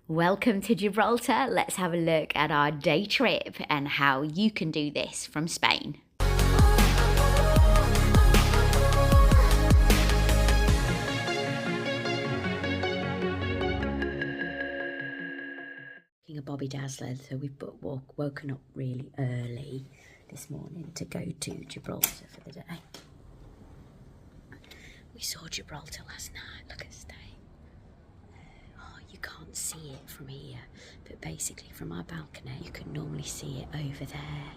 Welcome to Gibraltar. Let's have a look at our day trip and how you can do this from Spain. A Bobby Dazzler, so we've woken up really early this morning to go to Gibraltar for the day. We saw Gibraltar last night. Look at this day. Oh, you can't see it from here, but basically from our balcony you can normally see it over there.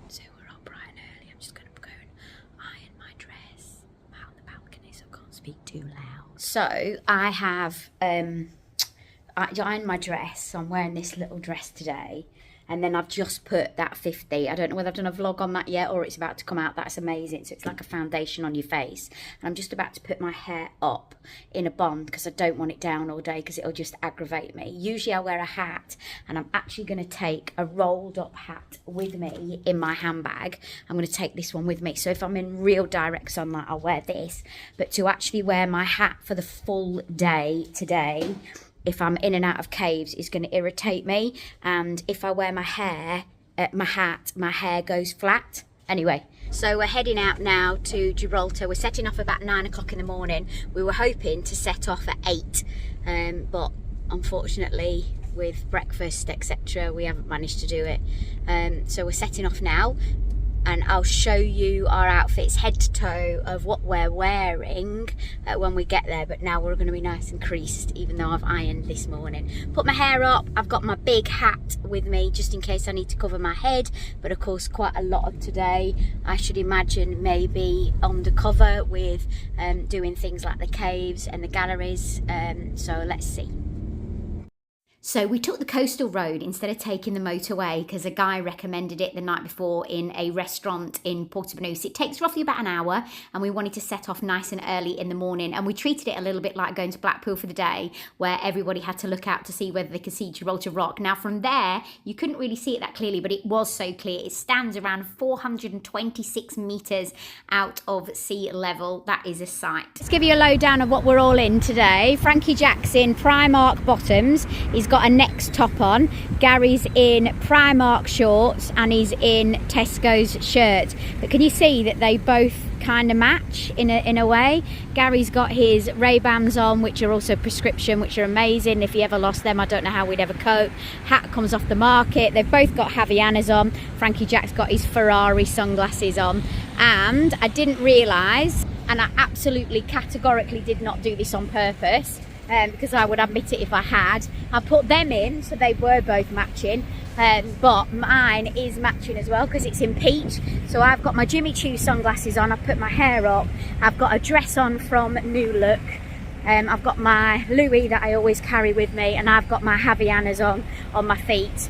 So we're up bright and early. I'm just going to go and iron my dress out on the balcony so I can't speak too loud. So I have I ironed my dress. So I'm wearing this little dress today. And then I've just put that 50. I don't know whether I've done a vlog on that yet or it's about to come out. That's amazing. So it's like a foundation on your face. And I'm just about to put my hair up in a bun because I don't want it down all day because it'll just aggravate me. Usually I wear a hat and I'm actually going to take a rolled up hat with me in my handbag. I'm going to take this one with me. So if I'm in real direct sunlight, I'll wear this. But to actually wear my hat for the full day today, if I'm in and out of caves, is going to irritate me. And if I wear my hat, my hair goes flat. Anyway, so we're heading out now to Gibraltar. We're setting off about 9 o'clock in the morning. We were hoping to set off at 8, but unfortunately with breakfast, etc., we haven't managed to do it. So we're setting off now. And I'll show you our outfits head to toe of what we're wearing when we get there. But now we're going to be nice and creased, even though I've ironed this morning. Put my hair up. I've got my big hat with me just in case I need to cover my head. But of course, quite a lot of today, I should imagine maybe undercover with doing things like the caves and the galleries. So let's see. So we took the coastal road instead of taking the motorway because a guy recommended it the night before in a restaurant in Portobello. It takes roughly about an hour and we wanted to set off nice and early in the morning, and we treated it a little bit like going to Blackpool for the day where everybody had to look out to see whether they could see Gibraltar Rock. Now from there you couldn't really see it that clearly, but it was so clear. It stands around 426 metres out of sea level. That is a sight. Let's give you a lowdown of what we're all in today. Frankie Jack's in Primark bottoms. He's got a Next top on. Gary's in Primark shorts and he's in Tesco's shirt. But can you see that they both kind of match in a way? Gary's got his Ray-Bans on, which are also prescription, which are amazing. If he ever lost them, I don't know how we'd ever cope. Hat comes off the market. They've both got Havaianas on. Frankie Jack's got his Ferrari sunglasses on. And I didn't realise, and I absolutely categorically did not do this on purpose, because I would admit it if I had. I put them in so they were both matching, but mine is matching as well because it's in peach. So I've got my Jimmy Choo sunglasses on, I've put my hair up, I've got a dress on from New Look, I've got my Louis that I always carry with me, and I've got my Havaianas on my feet,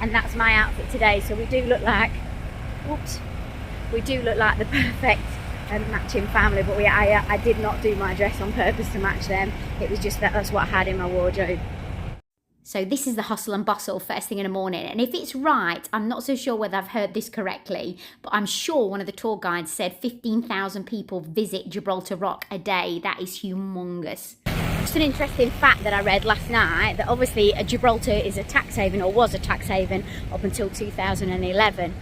and that's my outfit today. So we do look like, we do look like the perfect matching family, but I did not do my dress on purpose to match them. It was just that's what I had in my wardrobe. So this is the hustle and bustle first thing in the morning, and if it's right, I'm not so sure whether I've heard this correctly, but I'm sure one of the tour guides said 15,000 people visit Gibraltar Rock a day. That is humongous. Just an interesting fact that I read last night, that obviously Gibraltar is a tax haven, or was a tax haven up until 2011.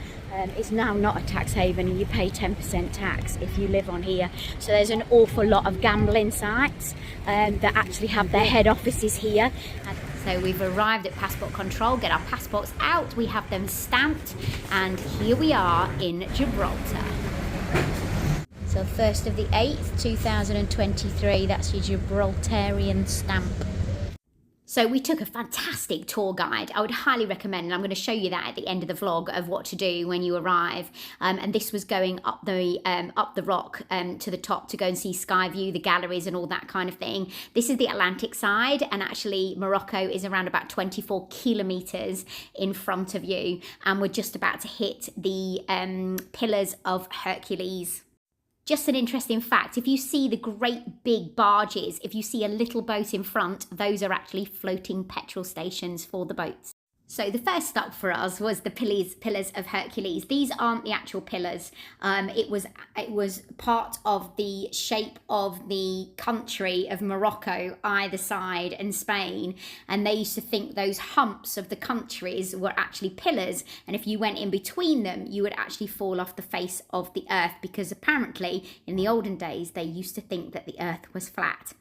It's now not a tax haven and you pay 10% tax if you live on here. So there's an awful lot of gambling sites that actually have their head offices here. And so we've arrived at passport control, get our passports out, we have them stamped, and here we are in Gibraltar. So 1st of the 8th, 2023, that's your Gibraltarian stamp. So we took a fantastic tour guide. I would highly recommend, and I'm going to show you that at the end of the vlog of what to do when you arrive. And this was going up the rock to the top to go and see Sky View, the galleries and all that kind of thing. This is the Atlantic side, and actually Morocco is around about 24 kilometres in front of you. And we're just about to hit the Pillars of Hercules. Just an interesting fact, if you see the great big barges, if you see a little boat in front, those are actually floating petrol stations for the boats. So the first stop for us was the pillars of Hercules. These aren't the actual pillars. It was part of the shape of the country of Morocco, either side, and Spain. And they used to think those humps of the countries were actually pillars. And if you went in between them, you would actually fall off the face of the earth, because apparently in the olden days, they used to think that the earth was flat.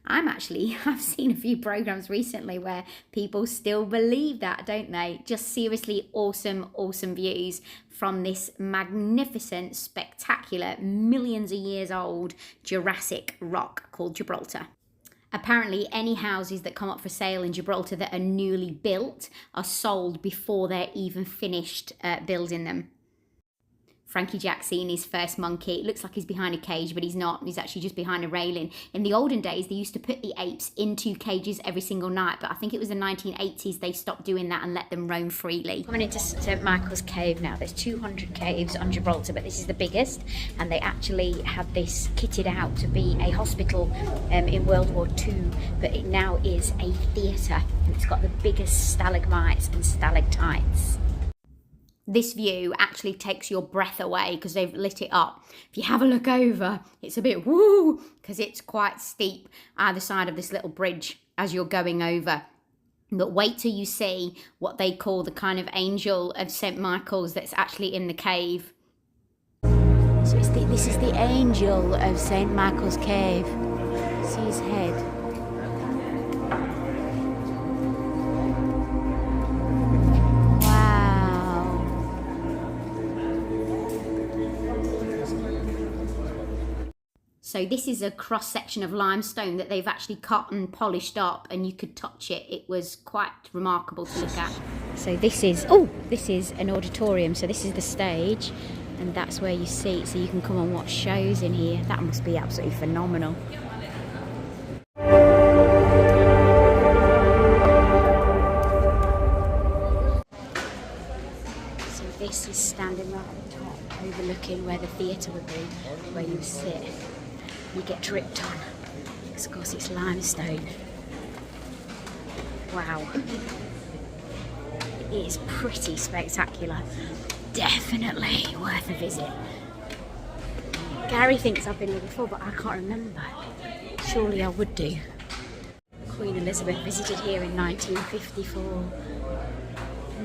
I've seen a few programs recently where people still believe that, don't they? Just seriously awesome views from this magnificent, spectacular, millions of years old Jurassic rock called Gibraltar. Apparently, any houses that come up for sale in Gibraltar that are newly built are sold before they're even finished building them. Frankie Jack's seen his first monkey. It looks like he's behind a cage, but he's not. He's actually just behind a railing. In the olden days, they used to put the apes into cages every single night, but I think it was the 1980s they stopped doing that and let them roam freely. Coming into St Michael's Cave now. There's 200 caves on Gibraltar, but this is the biggest, and they actually had this kitted out to be a hospital in World War II, but it now is a theatre, and it's got the biggest stalagmites and stalactites. This view actually takes your breath away because they've lit it up. If you have a look over, it's a bit woo, because it's quite steep either side of this little bridge as you're going over. But wait till you see what they call the kind of angel of St Michael's that's actually in the cave. So this is the angel of St Michael's Cave. See his head. So this is a cross section of limestone that they've actually cut and polished up, and you could touch it. It was quite remarkable to look at. So this is an auditorium. So this is the stage, and that's where you see, so you can come and watch shows in here. That must be absolutely phenomenal. So this is standing right at the top, overlooking where the theatre would be, where you sit. You get dripped on, because of course it's limestone. Wow. It is pretty spectacular. Definitely worth a visit. Gary thinks I've been here before, but I can't remember. Surely I would do. Queen Elizabeth visited here in 1954.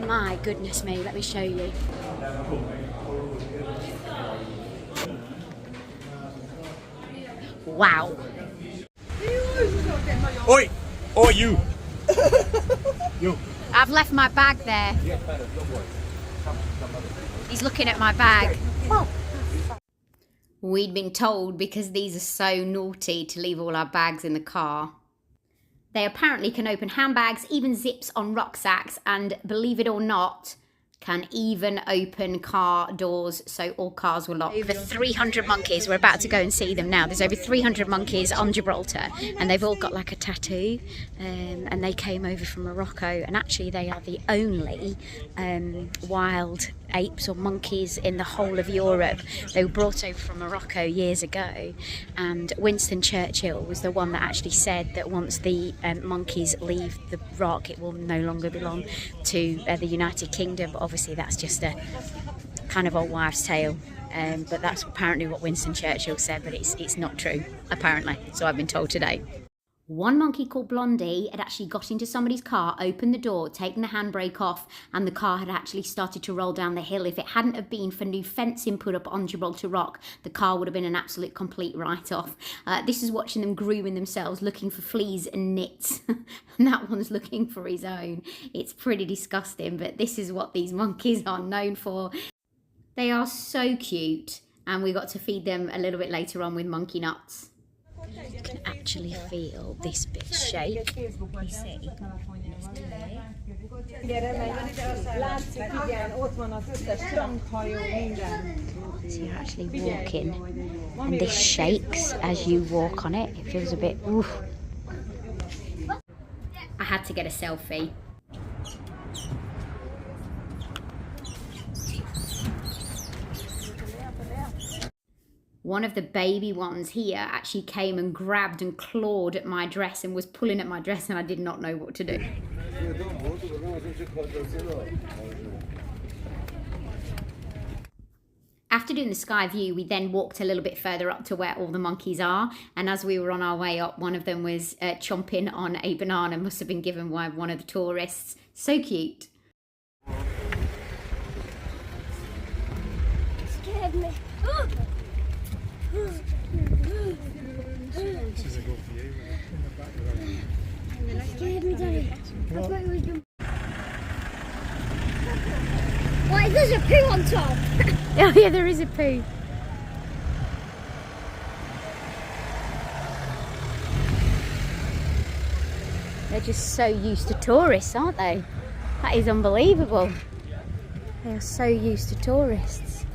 My goodness me, let me show you. Wow. Oi! Oi, you! You. I've left my bag there. He's looking at my bag. We'd been told, because these are so naughty, to leave all our bags in the car. They apparently can open handbags, even zips on rucksacks, and believe it or not, can even open car doors, so all cars were locked. Over 300 monkeys, we're about to go and see them now. There's over 300 monkeys on Gibraltar, and they've all got like a tattoo, and they came over from Morocco, and actually they are the only wild apes or monkeys in the whole of Europe. They were brought over from Morocco years ago, and Winston Churchill was the one that actually said that once the monkeys leave the rock, it will no longer belong to the United Kingdom. But obviously that's just a kind of old wives' tale, but that's apparently what Winston Churchill said, but it's not true, apparently, so I've been told today. One monkey called Blondie had actually got into somebody's car, opened the door, taken the handbrake off, and the car had actually started to roll down the hill. If it hadn't have been for new fencing put up on Gibraltar Rock, the car would have been an absolute complete write-off. This is watching them grooming themselves, looking for fleas and nits. And that one's looking for his own. It's pretty disgusting, but this is what these monkeys are known for. They are so cute, and we got to feed them a little bit later on with monkey nuts. You can actually feel this bit shake. You see? So you're actually walking, and this shakes as you walk on it. It feels a bit oof. I had to get a selfie. One of the baby ones here actually came and grabbed and clawed at my dress and was pulling at my dress, and I did not know what to do. After doing the sky view, we then walked a little bit further up to where all the monkeys are. And as we were on our way up, one of them was chomping on a banana, must have been given by one of the tourists. So cute. Scared me. Scared me, Daddy. I thought it was your... Why, there's a poo on top. Oh yeah, there is a poo. They're just so used to tourists, aren't they? That is unbelievable. They are so used to tourists.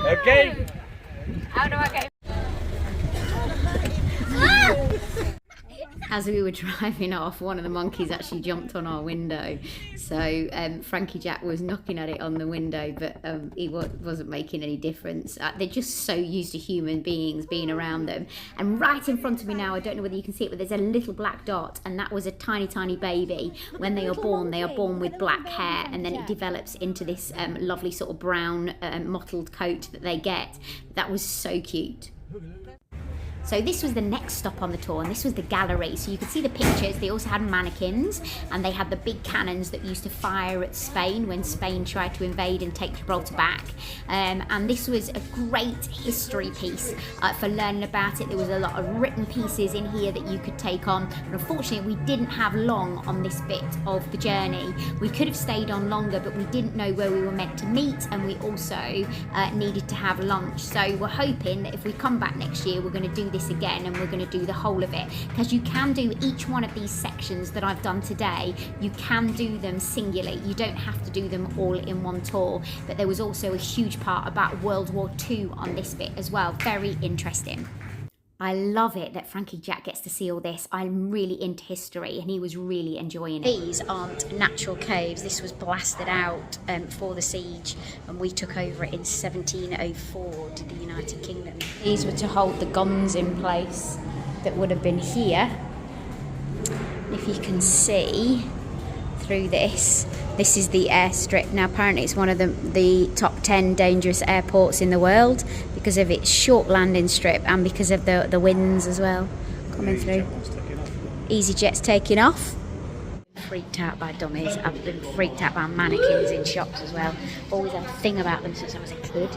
Okay. How do I go? As we were driving off, one of the monkeys actually jumped on our window. So Frankie Jack was knocking at it on the window, but it wasn't making any difference. They're just so used to human beings being around them. And right in front of me now, I don't know whether you can see it, but there's a little black dot, and that was a tiny, tiny baby. When they are born with black hair, and then it develops into this lovely sort of brown mottled coat that they get. That was so cute. So this was the next stop on the tour, and this was the gallery. So you could see the pictures. They also had mannequins, and they had the big cannons that used to fire at Spain when Spain tried to invade and take Gibraltar back. And this was a great history piece for learning about it. There was a lot of written pieces in here that you could take on. And unfortunately, we didn't have long on this bit of the journey. We could have stayed on longer, but we didn't know where we were meant to meet, and we also needed to have lunch. So we're hoping that if we come back next year, we're going to do this again, and we're going to do the whole of it, because you can do each one of these sections that I've done today. You can do them singularly. You don't have to do them all in one tour. But there was also a huge part about World War II on this bit as well. Very interesting. I love it that Frankie Jack gets to see all this. I'm really into history, and he was really enjoying it. These aren't natural caves. This was blasted out for the siege, and we took over it in 1704 to the United Kingdom. These were to hold the guns in place that would have been here. If you can see through this, this is the airstrip. Now apparently it's one of the top 10 dangerous airports in the world because of its short landing strip and because of the winds as well coming through. EasyJet's taking off. Freaked out by dummies. I've been freaked out by mannequins in shops as well. Always had a thing about them since I was a kid.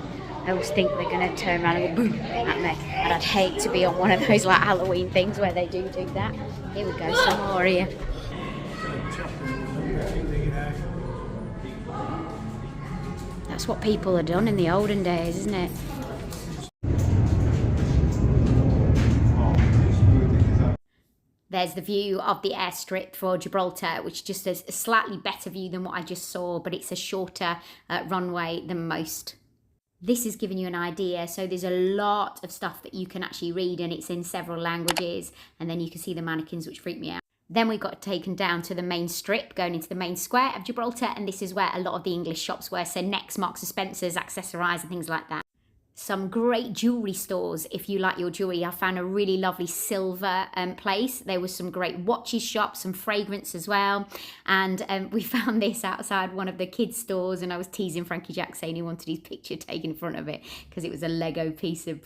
I always think they're going to turn around and go boom at me, and I'd hate to be on one of those like Halloween things where they do that. Here we go, some more here. That's what people had done in the olden days, isn't it? There's the view of the airstrip for Gibraltar, which just is a slightly better view than what I just saw, but it's a shorter runway than most. This is giving you an idea. So there's a lot of stuff that you can actually read, and it's in several languages. And then you can see the mannequins, which freaked me out. Then we got taken down to the main strip, going into the main square of Gibraltar, and this is where a lot of the English shops were. So Next, Marks and Spencer's, Accessorize and things like that. Some great jewellery stores if you like your jewellery. I found a really lovely silver place. There was some great watches shops, some fragrance as well. And we found this outside one of the kids' stores, and I was teasing Frankie Jack saying he wanted his picture taken in front of it because it was a Lego piece of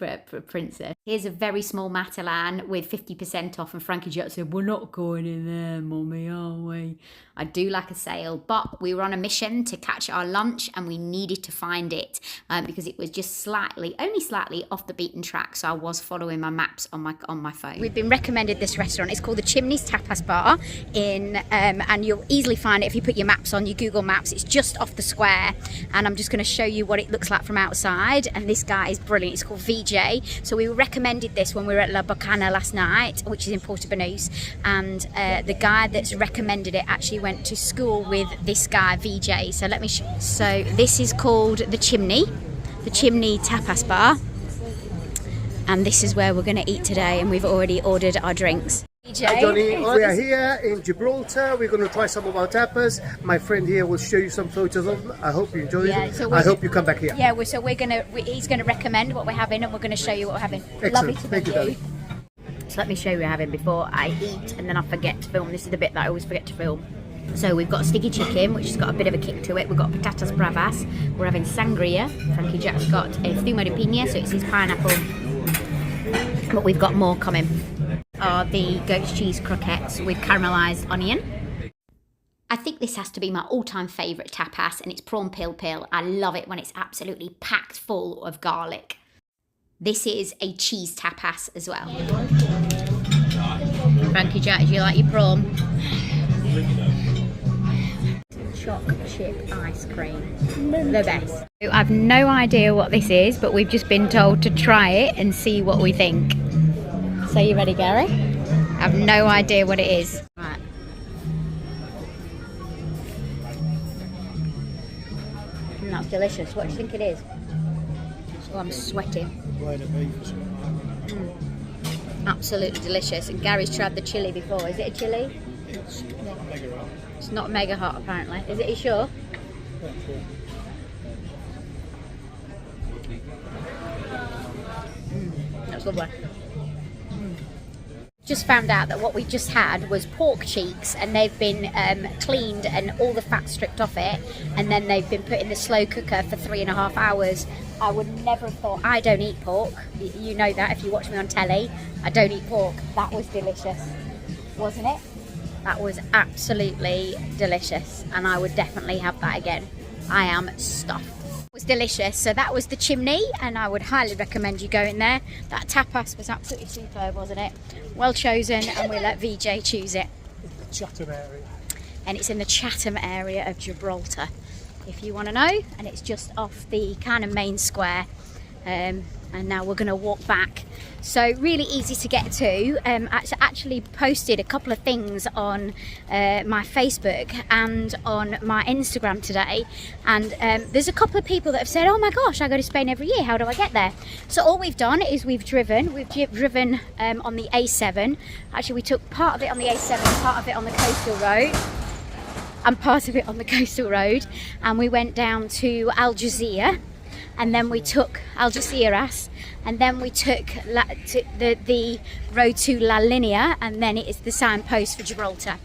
princess. Here's a very small Matalan with 50% off, and Frankie Jack said, "We're not going in there, Mummy, are we?" I do like a sale, but we were on a mission to catch our lunch, and we needed to find it because it was just only slightly off the beaten track. So I was following my maps on my phone. We've been recommended this restaurant. It's called the Chimneys Tapas Bar and you'll easily find it if you put your maps on, your Google Maps. It's just off the square, and I'm just going to show you what it looks like from outside. And this guy is brilliant. It's called VJ. So we were recommended this when we were at La Bocana last night, which is in Porto Banús, and the guy that's recommended it actually went to school with this guy VJ. So let me show. So this is called the Chimney Tapas Bar, and this is where we're going to eat today, and we've already ordered our drinks. Hi Johnny, we are here in Gibraltar. We're going to try some of our tapas. My friend here will show you some photos of them. I hope you enjoy it. So I hope you come back here. Yeah, he's gonna recommend what we're having, and we're gonna show you what we're having. Excellent. Lovely to Thank meet you, you. darling. So let me show you what we're having before I eat, and then I forget to film. This is the bit that I always forget to film. So we've got sticky chicken, which has got a bit of a kick to it. We've got patatas bravas. We're having sangria. Frankie Jack's got a zumo de piña, so it's his pineapple. But we've got more coming. Are the goat's cheese croquettes with caramelised onion. I think this has to be my all-time favourite tapas, and it's prawn pil pil. I love it when it's absolutely packed full of garlic. This is a cheese tapas as well. Frankie Jack, do you like your prawn? Choc chip ice cream. The best. I've no idea what this is, but we've just been told to try it and see what we think. So you ready, Gary? I have no idea what it is. Right. That's delicious. What do you think it is? Oh, I'm sweating. Absolutely delicious. And Gary's tried the chilli before. Is it a chilli? It's not mega hot apparently. Is it? Are you sure? That's lovely. Just found out that what we just had was pork cheeks, and they've been cleaned and all the fat stripped off it, and then they've been put in the slow cooker for 3.5 hours. I would never have thought. I don't eat pork. You know that if you watch me on telly. I don't eat pork. That was delicious, wasn't it? That was absolutely delicious, and I would definitely have that again. I am stuffed. It was delicious. So that was the chimney, and I would highly recommend you going there. That tapas was absolutely superb, wasn't it? Well chosen, and we'll let VJ choose it. The Chatham area. And it's in the Chatham area of Gibraltar, if you want to know, and it's just off the kind of main square. And now we're going to walk back. So really easy to get to. I actually posted a couple of things on my Facebook and on my Instagram today, and there's a couple of people that have said, oh my gosh, I go to Spain every year, how do I get there? So all we've done is we've driven on the A7. Actually, we took part of it on the A7, part of it on the coastal road, and part of it on the coastal road, and we went down to Algeciras, and then we took Algeciras, and then we took the road to La Linea, and then it is the signpost for Gibraltar.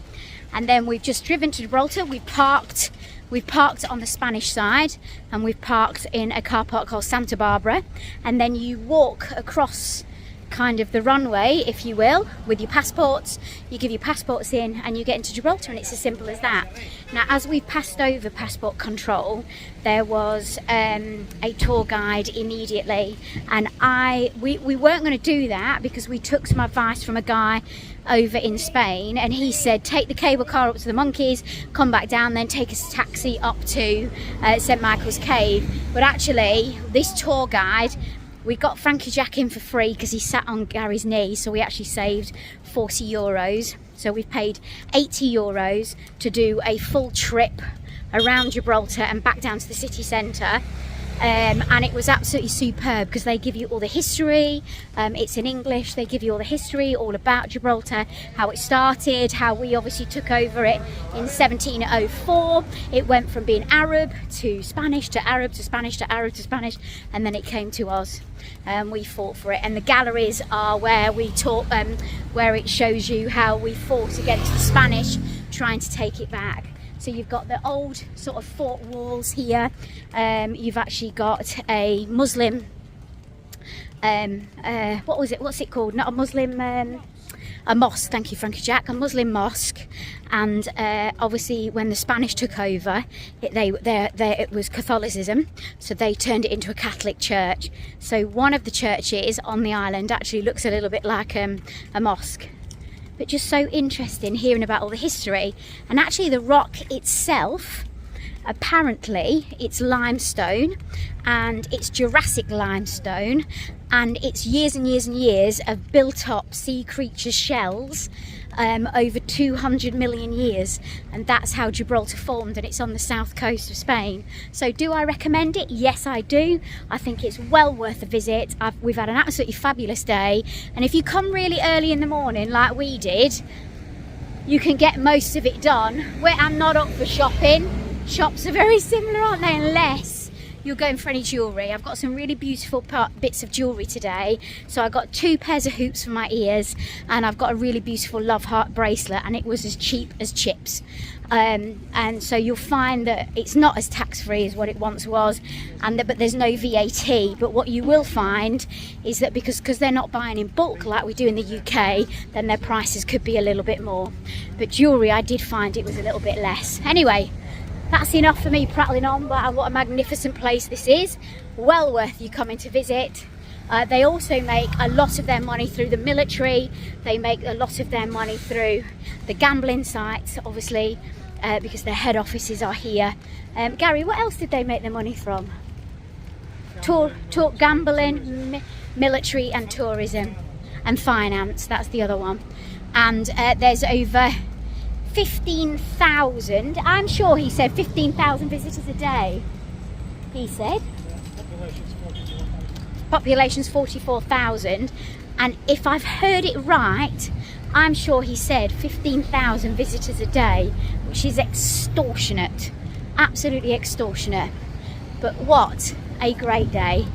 And then we've just driven to Gibraltar. We've parked on the Spanish side, and we've parked in a car park called Santa Barbara, and then you walk across kind of the runway, if you will, with your passports. You give your passports in and you get into Gibraltar, and it's as simple as that. Now, as we passed over passport control, there was a tour guide immediately, and we weren't going to do that because we took some advice from a guy over in Spain, and he said take the cable car up to the monkeys, come back down, then take a taxi up to St Michael's Cave. But actually, this tour guide, we got Frankie Jack in for free because he sat on Gary's knee, so we actually saved €40. So we've paid €80 to do a full trip around Gibraltar and back down to the city centre. And it was absolutely superb because they give you all the history. It's in English. They give you all the history, all about Gibraltar, how it started, how we obviously took over it in 1704. It went from being Arab to Spanish to Arab to Spanish to Arab to Spanish, and then it came to us. We fought for it, and the galleries are where we talk, where it shows you how we fought against the Spanish, trying to take it back. So you've got the old sort of fort walls here. You've actually got a Muslim, what was it? What's it called? Not a Muslim, a mosque. Thank you, Frankie Jack. A Muslim mosque. And obviously, when the Spanish took over, it was Catholicism, so they turned it into a Catholic church. So one of the churches on the island actually looks a little bit like a mosque. But just so interesting hearing about all the history. And actually the rock itself, apparently it's limestone, and it's Jurassic limestone, and it's years and years and years of built up sea creature shells over 200 million years, and that's how Gibraltar formed, and it's on the south coast of Spain. So do I recommend it? Yes, I do. I think it's well worth a visit. We've had an absolutely fabulous day, and if you come really early in the morning like we did, you can get most of it done. I'm not up for shopping. Shops are very similar, aren't they, unless you're going for any jewellery. I've got some really beautiful bits of jewellery today. So I got 2 pairs of hoops for my ears, and I've got a really beautiful love heart bracelet, and it was as cheap as chips. And so you'll find that it's not as tax-free as what it once was, but there's no VAT. But what you will find is that because they're not buying in bulk like we do in the UK, then their prices could be a little bit more. But jewellery, I did find it was a little bit less. Anyway, that's enough for me prattling on about what a magnificent place this is. Well worth you coming to visit. They also make a lot of their money through the military. They make a lot of their money through the gambling sites, obviously, because their head offices are here. Gary, what else did they make their money from? Gambling, military and tourism, and finance, that's the other one. And there's over 15,000, I'm sure he said 15,000 visitors a day, he said. Population's 44,000, and if I've heard it right, I'm sure he said 15,000 visitors a day, which is extortionate, absolutely extortionate. But what a great day.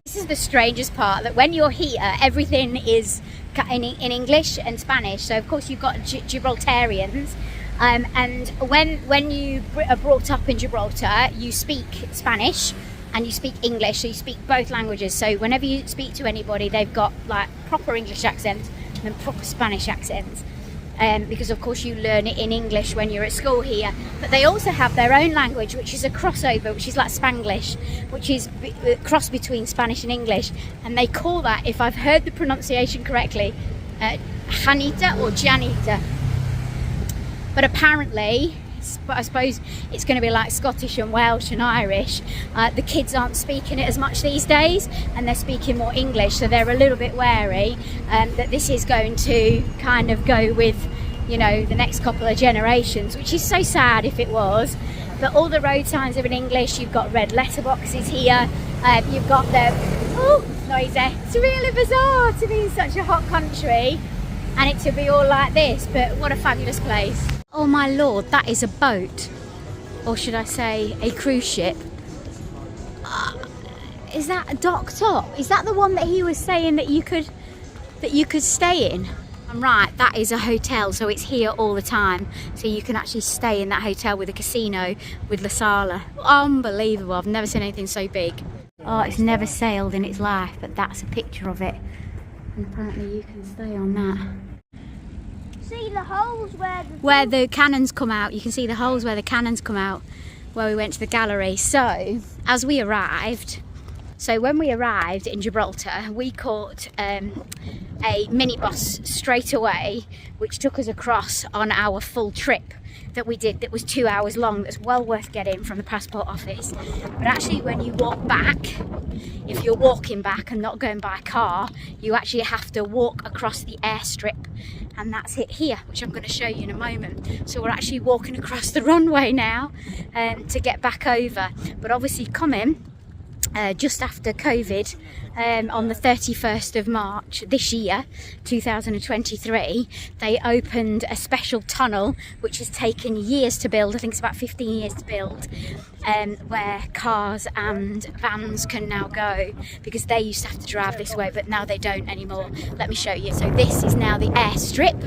This is the strangest part, that when you're here, everything is in English and Spanish. So of course you've got Gibraltarians, and when you are brought up in Gibraltar, you speak Spanish and you speak English, so you speak both languages. So whenever you speak to anybody, they've got like proper English accents and then proper Spanish accents, because of course you learn it in English when you're at school here. But they also have their own language, which is a crossover, which is like Spanglish, which is a cross between Spanish and English, and they call that, if I've heard the pronunciation correctly, Janita or Janita. But apparently, I suppose it's going to be like Scottish and Welsh and Irish. The kids aren't speaking it as much these days, and they're speaking more English, so they're a little bit wary that this is going to kind of go with, you know, the next couple of generations, which is so sad if it was. But all the road signs are in English. You've got red letterboxes here. You've got the, oh, noisy. It's really bizarre to be in such a hot country and it to be all like this, but what a fabulous place. Oh my lord, that is a boat, or should I say a cruise ship. Is that docked up? Is that the one that he was saying that you could stay in? I'm right, that is a hotel, so it's here all the time, so you can actually stay in that hotel with a casino with La Sala. Unbelievable. I've never seen anything so big. Oh, it's never sailed in its life, but that's a picture of it, and apparently you can stay on that. See the holes where the cannons come out. You can see the holes where the cannons come out, where we went to the gallery. So when we arrived in Gibraltar, we caught a minibus straight away, which took us across on our full trip that we did, that was 2 hours long. That's well worth getting from the passport office. But actually when you walk back, if you're walking back and not going by car, you actually have to walk across the airstrip, and that's it here, which I'm going to show you in a moment. So we're actually walking across the runway now to get back over. But obviously coming just after COVID, on the 31st of March this year, 2023, they opened a special tunnel which has taken years to build. I think it's about 15 years to build, where cars and vans can now go, because they used to have to drive this way, but now they don't anymore. Let me show you. So this is now the airstrip,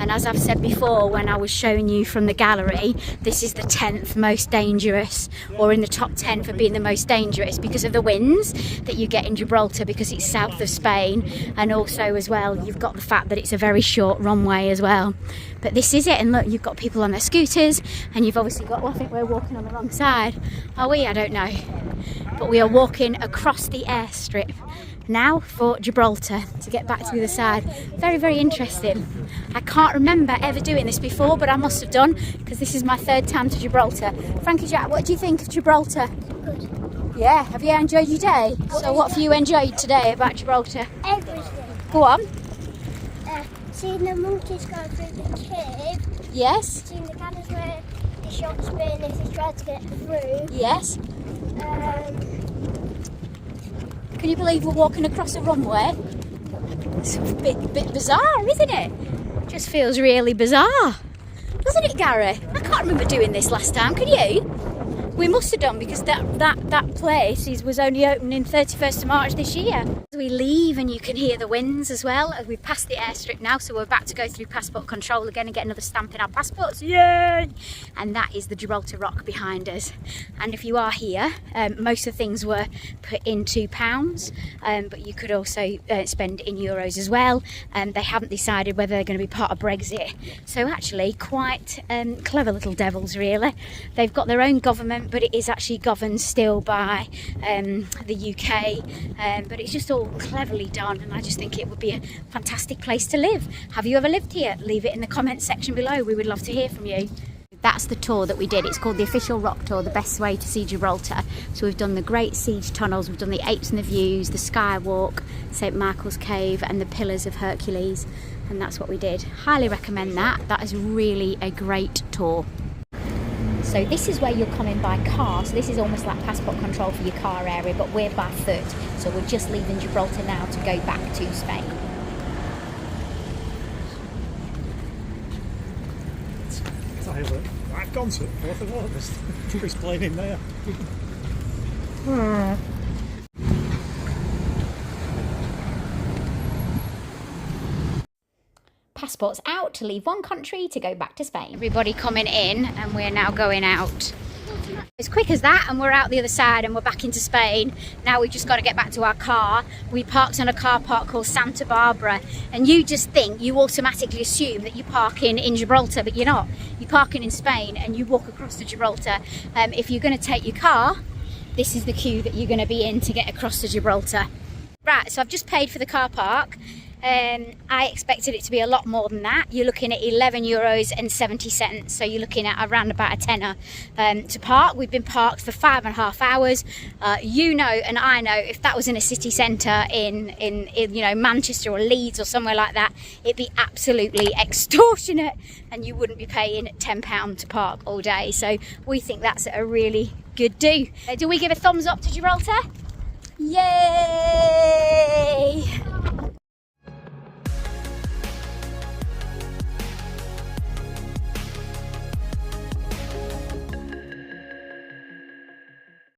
and as I've said before when I was showing you from the gallery, this is the 10th most dangerous, or in the top 10 for being the most dangerous, because of the winds that you get in Gibraltar, because it's south of Spain, and also as well you've got the fact that it's a very short runway as well. But this is it, and look, you've got people on their scooters, and you've obviously got, well, I think we're walking on the wrong side, are we? I don't know, but we are walking across the airstrip now for Gibraltar to get back to the other side. Very, very interesting. I can't remember ever doing this before, but I must have done, because this is my third time to Gibraltar. Frankie Jack, what do you think of Gibraltar? Good. Yeah, have you enjoyed your day? So what have you enjoyed today about Gibraltar? Everything. Go on. Seeing the monkeys go through the cave. Yes. Seeing the cannons where the shots been if they tried to get through. Yes. Um, Can you believe we're walking across a runway? It's a bit bizarre, isn't it? Just feels really bizarre. Doesn't it, Gary? I can't remember doing this last time, can you? We must have done, because that place was only opening 31st of March this year. We leave and you can hear the winds as well. We've passed the airstrip now, so we're about to go through passport control again and get another stamp in our passports. Yay! And that is the Gibraltar Rock behind us. And if you are here, most of the things were put in £2, but you could also spend in euros as well. They haven't decided whether they're going to be part of Brexit. So actually quite clever little devils, really. They've got their own government, but it is actually governed still by the UK, but it's just all cleverly done, and I just think it would be a fantastic place to live. Have you ever lived here? Leave it in the comments section below. We would love to hear from you. That's the tour that we did. It's called the Official Rock Tour, the best way to see Gibraltar. So we've done the Great Siege Tunnels, we've done the Apes and the Views, the Skywalk, St Michael's Cave and the Pillars of Hercules, and that's what we did. Highly recommend that. That is really a great tour. So this is where you're coming by car, so this is almost like passport control for your car area, but we're by foot, so we're just leaving Gibraltar now to go back to Spain. I've gone to 4th of August. Explaining there. Passports out to leave one country to go back to Spain. Everybody coming in and we're now going out. As quick as that, and we're out the other side and we're back into Spain. Now we've just got to get back to our car. We parked on a car park called Santa Barbara, and you just think, you automatically assume that you're parking in Gibraltar, but you're not. You're parking in Spain and you walk across to Gibraltar. If you're going to take your car, this is the queue that you're going to be in to get across to Gibraltar. Right, so I've just paid for the car park. I expected it to be a lot more than that. You're looking at €11.70, so you're looking at around about a tenner to park. We've been parked for 5.5 hours. You know, and I know, if that was in a city centre in you know, Manchester or Leeds or somewhere like that, it'd be absolutely extortionate, and you wouldn't be paying £10 to park all day. So we think that's a really good do. Do we give a thumbs up to Gibraltar? Yay!